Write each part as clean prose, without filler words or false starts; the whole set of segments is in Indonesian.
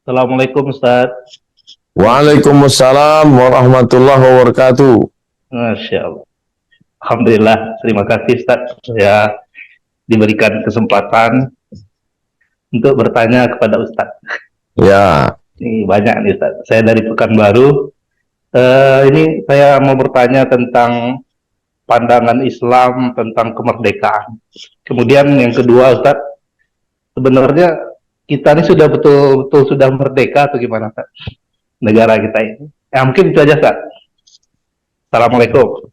Assalamualaikum Ustaz. Waalaikumsalam warahmatullahi wabarakatuh. Masya Allah. Alhamdulillah, terima kasih Ustaz. Saya diberikan kesempatan untuk bertanya kepada Ustaz. Ya, Ini banyak nih Ustaz. Saya dari Pekanbaru. Ini saya mau bertanya tentang pandangan Islam tentang kemerdekaan. Kemudian yang kedua Ustaz, sebenarnya kita ini sudah betul-betul sudah merdeka atau gimana Ustaz? Negara kita ini. Ya mungkin itu aja Ustaz. Assalamualaikum.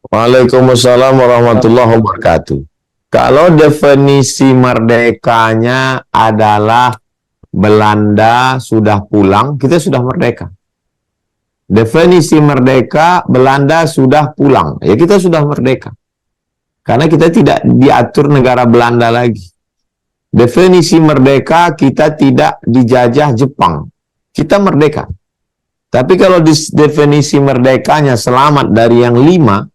waalaikumsalam warahmatullahi wabarakatuh. Kalau definisi merdekanya adalah Belanda sudah pulang, kita sudah merdeka. Definisi merdeka, Belanda sudah pulang, ya kita sudah merdeka. Karena kita tidak diatur negara Belanda lagi. Definisi merdeka, kita tidak dijajah Jepang. Kita merdeka. Tapi kalau definisi merdekanya selamat dari yang 5,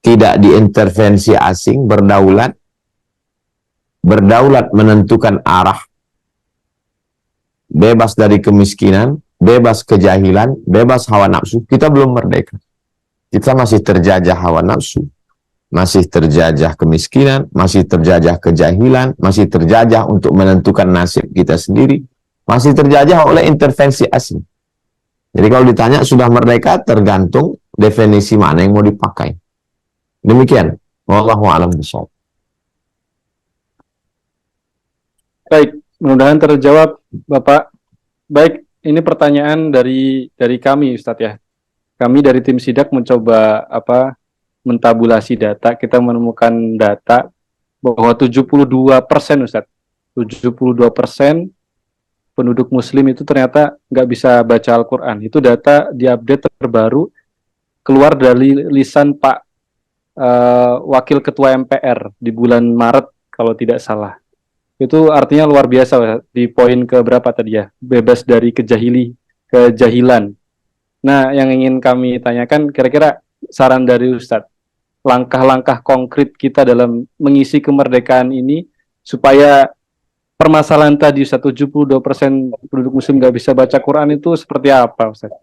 tidak diintervensi asing, berdaulat menentukan arah, bebas dari kemiskinan, bebas kejahilan, bebas hawa nafsu, kita belum merdeka. Kita masih terjajah hawa nafsu, masih terjajah kemiskinan, masih terjajah kejahilan, masih terjajah untuk menentukan nasib kita sendiri, masih terjajah oleh intervensi asing. Jadi kalau ditanya sudah merdeka, tergantung definisi mana yang mau dipakai. Demikian. Wallahu a'lam bishawab. Baik, mudah-mudahan terjawab, Bapak. Baik, ini pertanyaan dari kami, Ustadz ya. Kami dari tim Sidak mencoba mentabulasi data. Kita menemukan data bahwa 72%, Ustadz, 72% penduduk Muslim itu ternyata nggak bisa baca Al-Quran. Itu data diupdate terbaru, keluar dari lisan Pak Wakil Ketua MPR di bulan Maret kalau tidak salah. Itu artinya luar biasa di poin ke berapa tadi ya, bebas dari kejahilan. Nah, yang ingin kami tanyakan, kira-kira saran dari Ustadz, langkah-langkah konkret kita dalam mengisi kemerdekaan ini supaya permasalahan tadi Ustadz, 72% penduduk Muslim nggak bisa baca Quran itu seperti apa Ustadz?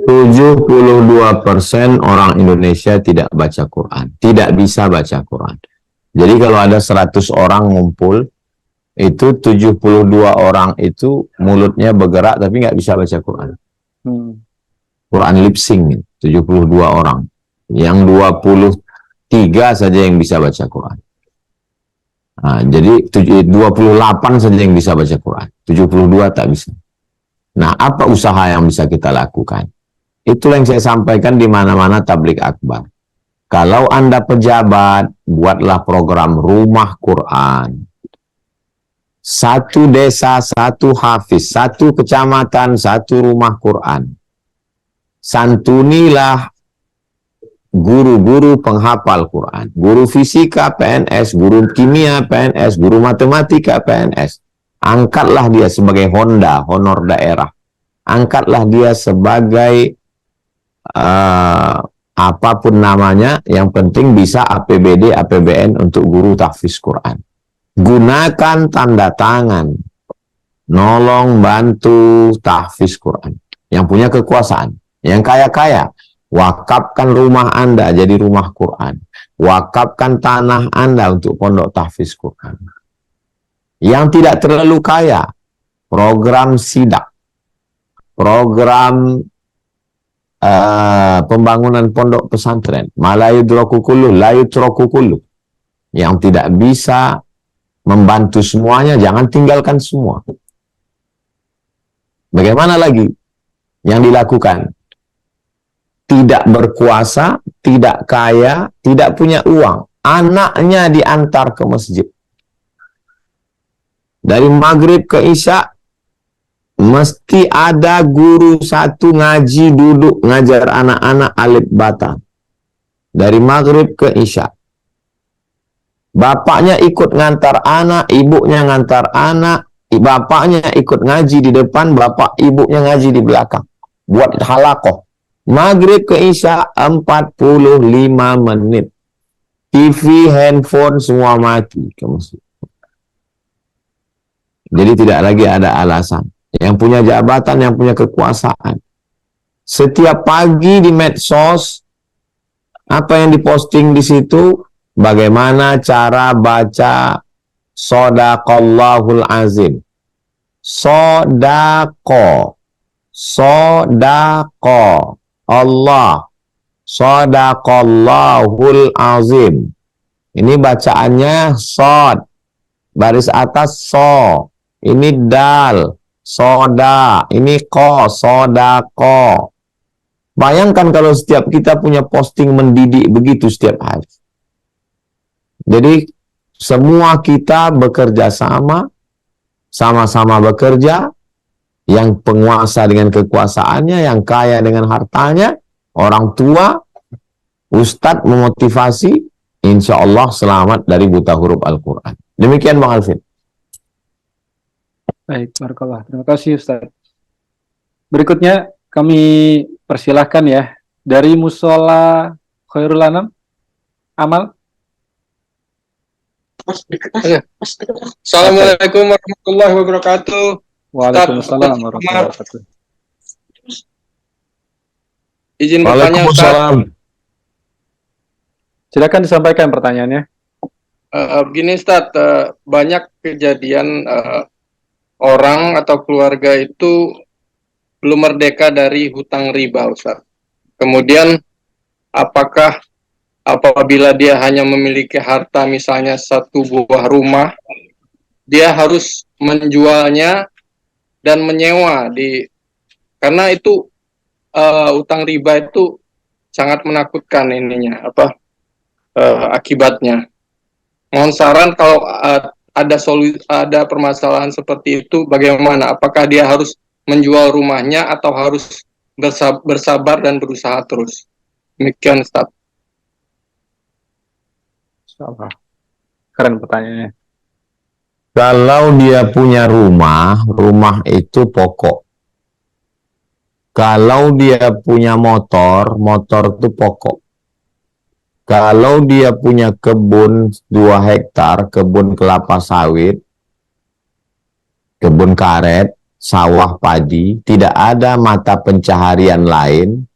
72% orang Indonesia tidak baca Quran, tidak bisa baca Quran. Jadi kalau ada 100 orang ngumpul, itu 72 orang itu mulutnya bergerak tapi nggak bisa baca Quran. Quran lip sync, 72 orang. Yang 23 saja yang bisa baca Quran. Nah, jadi 28 saja yang bisa baca Quran, 72 tak bisa. Nah, apa usaha yang bisa kita lakukan? Itulah yang saya sampaikan di mana-mana tablik akbar. Kalau Anda pejabat, buatlah program rumah Quran. Satu desa, satu hafiz, satu kecamatan, satu rumah Quran. Santunilah guru-guru penghafal Quran. Guru fisika PNS, guru kimia PNS, guru matematika PNS. Angkatlah dia sebagai Honda, honor daerah. Angkatlah dia sebagai apapun namanya, yang penting bisa APBD, APBN untuk guru tahfiz Quran. Gunakan tanda tangan, nolong, bantu tahfiz Quran. Yang punya kekuasaan, yang kaya-kaya, wakafkan rumah Anda jadi rumah Quran. Wakafkan tanah Anda untuk pondok tahfiz Quran. Yang tidak terlalu kaya, program sidak, program pembangunan pondok pesantren, malayudraku kullu, layutraku kullu. Yang tidak bisa membantu semuanya, jangan tinggalkan semua. Bagaimana lagi yang dilakukan? Tidak berkuasa, tidak kaya, tidak punya uang, anaknya diantar ke masjid. Dari maghrib ke isya, mesti ada guru satu ngaji duduk ngajar anak-anak alif bata. Dari maghrib ke isya. Bapaknya ikut ngantar anak, ibunya ngantar anak, bapaknya ikut ngaji di depan, bapak ibunya ngaji di belakang. Buat halakoh. Maghrib ke isya 45 menit. TV, handphone semua mati ke masjid. Jadi tidak lagi ada alasan. Yang punya jabatan, yang punya kekuasaan. Setiap pagi di medsos, apa yang diposting di situ? Bagaimana cara baca Sodaqallahul Azim. Sodako. Sodako. Allah. Sodaqallahul Azim. Ini bacaannya sod. Baris atas so. Ini dal. Soda. Ini ko. Sodako. Bayangkan kalau setiap kita punya posting mendidik begitu setiap hari. Jadi semua kita bekerja sama-sama bekerja, yang penguasa dengan kekuasaannya, yang kaya dengan hartanya, orang tua, ustadz memotivasi, insya Allah selamat dari buta huruf Al-Quran. Demikian Bang Alvin. Baik, barakallah. Terima kasih Ustaz. Berikutnya kami persilahkan ya dari Musola Khairul Anam, Amal. Assalamualaikum warahmatullahi wabarakatuh. Waalaikumsalam warahmatullahi wabarakatuh. Izin bertanya Ustaz. Waalaikumsalam. Silakan disampaikan pertanyaannya. Begini Ustaz, banyak kejadian orang atau keluarga itu belum merdeka dari hutang riba Ustaz. Kemudian apakah apabila dia hanya memiliki harta misalnya satu buah rumah, dia harus menjualnya dan menyewa karena itu utang riba itu sangat menakutkan akibatnya. Mohon saran kalau ada permasalahan seperti itu bagaimana? Apakah dia harus menjual rumahnya atau harus bersabar dan berusaha terus? Demikian Ustaz. Insyaallah. Keren pertanyaannya. Kalau dia punya rumah, rumah itu pokok. Kalau dia punya motor, motor itu pokok. Kalau dia punya kebun 2 hektar, kebun kelapa sawit, kebun karet, sawah padi, tidak ada mata pencaharian lain,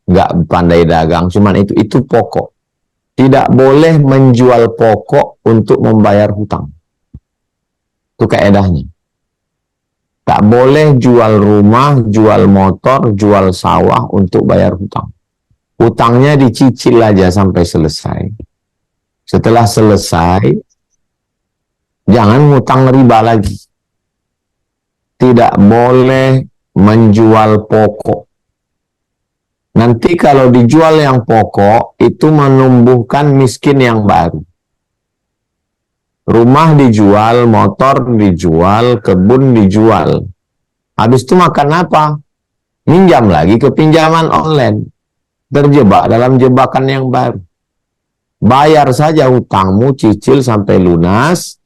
nggak pandai dagang, cuman itu pokok. Tidak boleh menjual pokok untuk membayar hutang. Itu kaedahnya. Tak boleh jual rumah, jual motor, jual sawah untuk bayar hutang. Hutangnya dicicil aja sampai selesai. Setelah selesai, jangan hutang riba lagi. Tidak boleh menjual pokok. Nanti kalau dijual yang pokok, itu menumbuhkan miskin yang baru. Rumah dijual, motor dijual, kebun dijual. Habis itu makan apa? Minjam lagi ke pinjaman online. Terjebak dalam jebakan yang baru. Bayar saja hutangmu, cicil sampai lunas.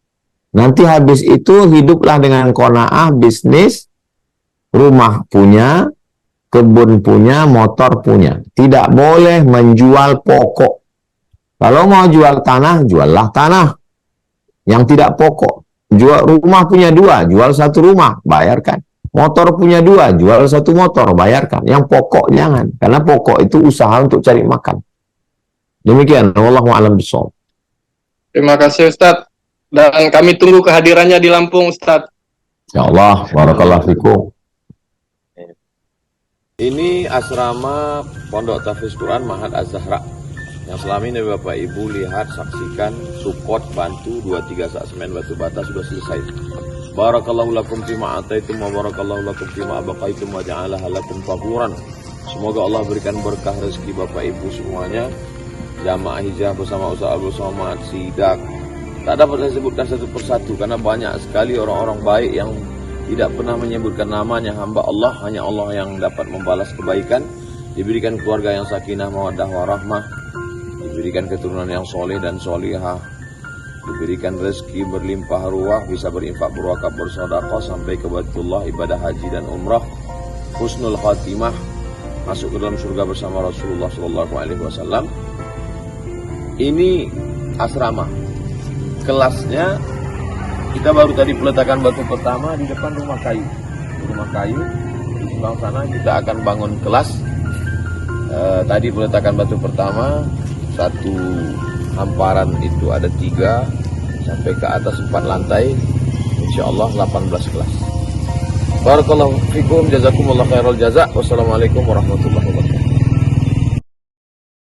Nanti habis itu hiduplah dengan qanaah, bisnis, rumah punya, kebun punya, motor punya. Tidak boleh menjual pokok. Kalau mau jual tanah, juallah tanah yang tidak pokok. Jual rumah punya 2, jual 1 rumah, bayarkan. Motor punya 2, jual 1 motor, bayarkan. Yang pokok jangan, karena pokok itu usaha untuk cari makan. Demikian, wallahu a'lam bishawab. Terima kasih Ustaz. Dan kami tunggu kehadirannya di Lampung Ustaz. Ya Allah, barakallahu fikum. Ini asrama Pondok Tahfiz Quran Mahat Az-Zahra yang selama ini Bapak Ibu lihat, saksikan, support, bantu 2-3 sak semen batu bata sudah selesai. Barakallahu lakum fima ataitum wa barakallahu lakum fima abaqaitum wa ja'alaha lakum fahuran. Semoga Allah berikan berkah rezeki Bapak Ibu semuanya. Jamaah hijrah bersama Ustaz Abdul Somad, Sidak. Tak dapat saya sebutkan satu persatu karena banyak sekali orang-orang baik yang tidak pernah menyebutkan namanya, hamba Allah, hanya Allah yang dapat membalas kebaikan. Diberikan keluarga yang sakinah, mawaddah, warahmah. Diberikan keturunan yang soleh dan solihah. Diberikan rezeki berlimpah ruah, bisa berinfak, berwakaf, bersedekah sampai ke Baitullah, ibadah haji dan umrah. Husnul khatimah, masuk ke dalam surga bersama Rasulullah SAW. Ini asrama. Kelasnya Kita baru tadi peletakan batu pertama di depan rumah kayu. Di rumah kayu di sebelah sana kita akan bangun kelas. Tadi peletakan batu pertama, satu hamparan itu ada 3 sampai ke atas 4 lantai. Insyaallah 18 kelas. Barakallahu fikum, jazakumullah khairal jaza. Wassalamualaikum warahmatullahi wabarakatuh.